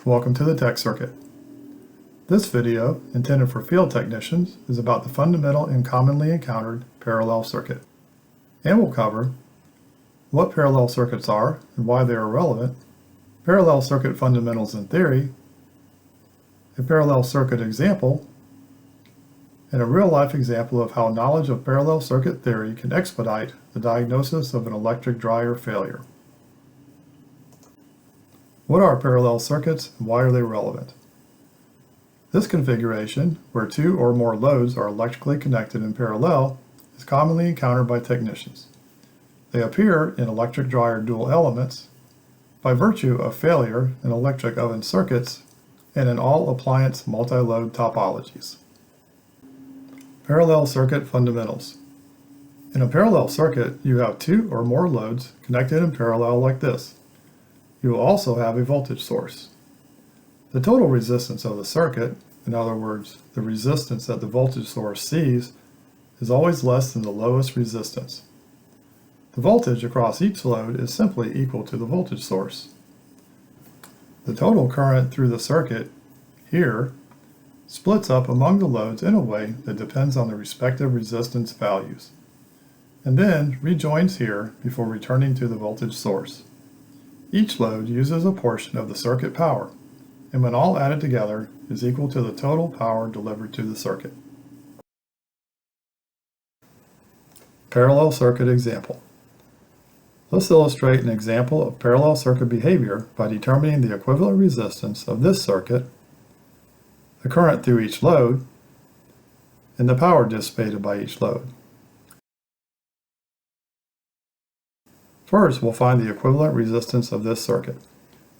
Welcome to the Tech Circuit. This video, intended for field technicians, is about the fundamental and commonly encountered parallel circuit, and will cover what parallel circuits are and why they are relevant, parallel circuit fundamentals in theory, a parallel circuit example, and a real-life example of how knowledge of parallel circuit theory can expedite the diagnosis of an electric dryer failure. What are parallel circuits and why are they relevant? This configuration, where two or more loads are electrically connected in parallel, is commonly encountered by technicians. They appear in electric dryer dual elements by virtue of failure in electric oven circuits and in all appliance multi-load topologies. Parallel circuit fundamentals. In a parallel circuit, you have two or more loads connected in parallel like this. You will also have a voltage source. The total resistance of the circuit, in other words, the resistance that the voltage source sees, is always less than the lowest resistance. The voltage across each load is simply equal to the voltage source. The total current through the circuit, here, splits up among the loads in a way that depends on the respective resistance values, and then rejoins here before returning to the voltage source. Each load uses a portion of the circuit power, and when all added together is equal to the total power delivered to the circuit. Parallel circuit example. Let's illustrate an example of parallel circuit behavior by determining the equivalent resistance of this circuit, the current through each load, and the power dissipated by each load. First, we'll find the equivalent resistance of this circuit.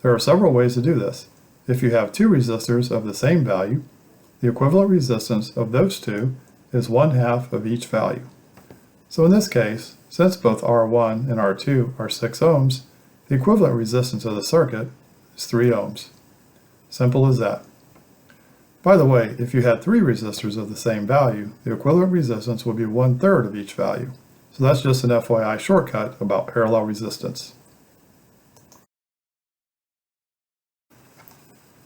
There are several ways to do this. If you have two resistors of the same value, the equivalent resistance of those two is 1/2 of each value. So in this case, since both R1 and R2 are 6 ohms, the equivalent resistance of the circuit is 3 ohms. Simple as that. By the way, if you had three resistors of the same value, the equivalent resistance would be 1/3 of each value. So that's just an FYI shortcut about parallel resistance.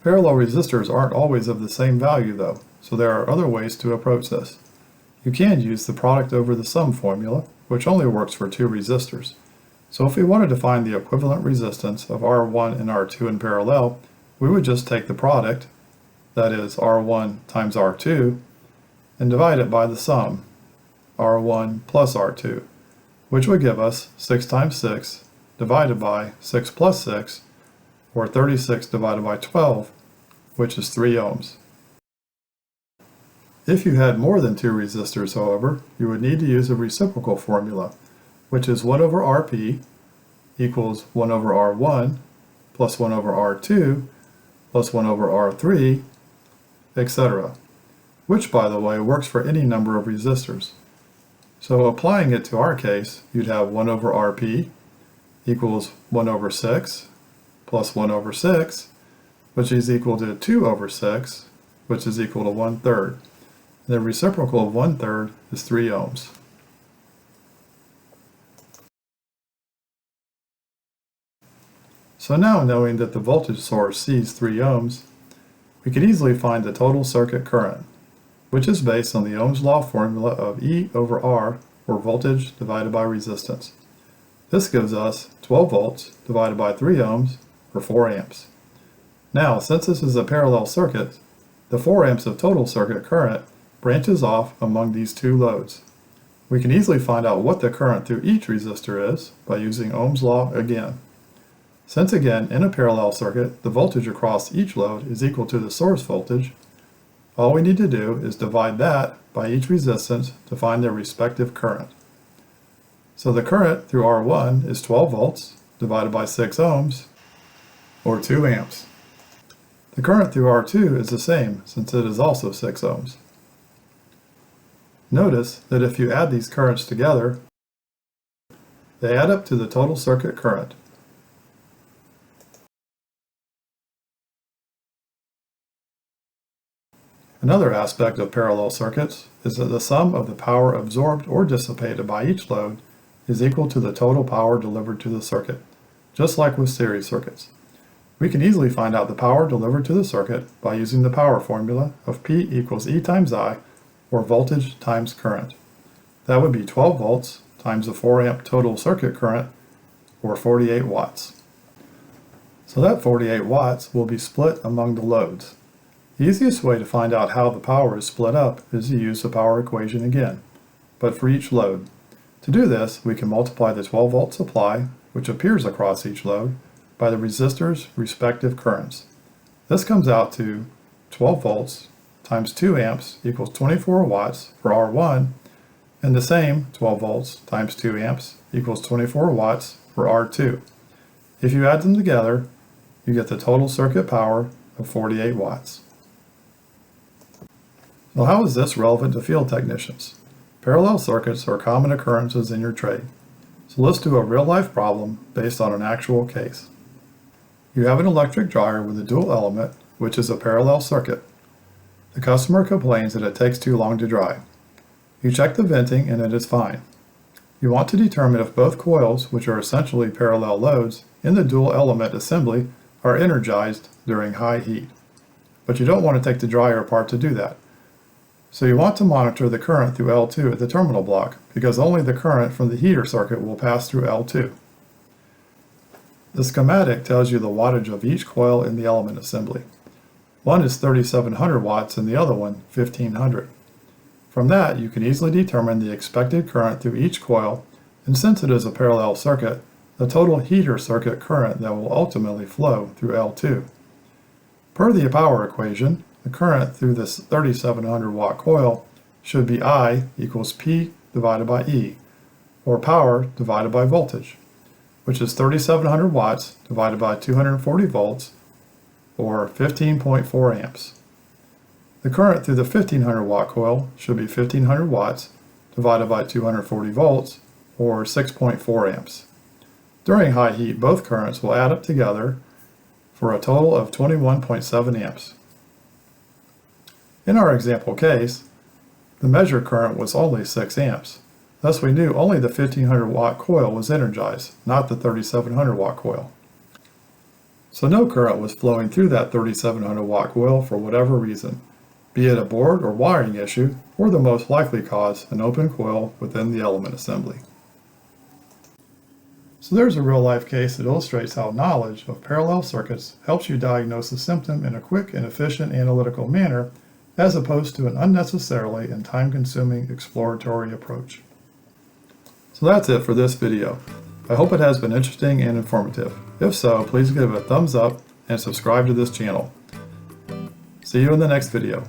Parallel resistors aren't always of the same value though, so there are other ways to approach this. You can use the product over the sum formula, which only works for two resistors. So if we wanted to find the equivalent resistance of R1 and R2 in parallel, we would just take the product, that is R1 times R2, and divide it by the sum, R1 plus R2, which would give us 6 times 6 divided by 6 plus 6, or 36 divided by 12, which is 3 ohms. If you had more than two resistors, however, you would need to use a reciprocal formula, which is 1 over Rp equals 1 over R1 plus 1 over R2 plus 1 over R3, etc., which, by the way, works for any number of resistors. So applying it to our case, you'd have 1 over Rp equals 1 over 6 plus 1 over 6, which is equal to 2 over 6, which is equal to 1/3. The reciprocal of 1/3 is 3 ohms. So now, knowing that the voltage source sees 3 ohms, we can easily find the total circuit current, which is based on the Ohm's law formula of E over R, or voltage divided by resistance. This gives us 12 volts divided by 3 ohms, or 4 amps. Now, since this is a parallel circuit, the 4 amps of total circuit current branches off among these two loads. We can easily find out what the current through each resistor is by using Ohm's law again. Since again, in a parallel circuit, the voltage across each load is equal to the source voltage, all we need to do is divide that by each resistance to find their respective current. So the current through R1 is 12 volts divided by 6 ohms, or 2 amps. The current through R2 is the same since it is also 6 ohms. Notice that if you add these currents together, they add up to the total circuit current. Another aspect of parallel circuits is that the sum of the power absorbed or dissipated by each load is equal to the total power delivered to the circuit, just like with series circuits. We can easily find out the power delivered to the circuit by using the power formula of P equals E times I, or voltage times current. That would be 12 volts times the 4 amp total circuit current, or 48 watts. So that 48 watts will be split among the loads. The easiest way to find out how the power is split up is to use the power equation again, but for each load. To do this, we can multiply the 12 volt supply, which appears across each load, by the resistor's respective currents. This comes out to 12 volts times 2 amps equals 24 watts for R1, and the same 12 volts times 2 amps equals 24 watts for R2. If you add them together, you get the total circuit power of 48 watts. So how is this relevant to field technicians? Parallel circuits are common occurrences in your trade. So let's do a real-life problem based on an actual case. You have an electric dryer with a dual element, which is a parallel circuit. The customer complains that it takes too long to dry. You check the venting and it is fine. You want to determine if both coils, which are essentially parallel loads, in the dual element assembly are energized during high heat. But you don't want to take the dryer apart to do that. So you want to monitor the current through L2 at the terminal block, because only the current from the heater circuit will pass through L2. The schematic tells you the wattage of each coil in the element assembly. One is 3700 watts and the other one 1500. From that, you can easily determine the expected current through each coil, and since it is a parallel circuit, the total heater circuit current that will ultimately flow through L2. Per the power equation, the current through this 3700 watt coil should be I equals P divided by E, or power divided by voltage, which is 3700 watts divided by 240 volts, or 15.4 amps. The current through the 1500 watt coil should be 1500 watts divided by 240 volts, or 6.4 amps. During high heat, both currents will add up together for a total of 21.7 amps. In our example case, the measured current was only 6 amps. Thus we knew only the 1500 watt coil was energized, not the 3700 watt coil. So no current was flowing through that 3700 watt coil for whatever reason, be it a board or wiring issue, or the most likely cause, an open coil within the element assembly. So there's a real-life case that illustrates how knowledge of parallel circuits helps you diagnose a symptom in a quick and efficient analytical manner, as opposed to an unnecessarily and time-consuming exploratory approach. So that's it for this video. I hope it has been interesting and informative. If so, please give it a thumbs up and subscribe to this channel. See you in the next video.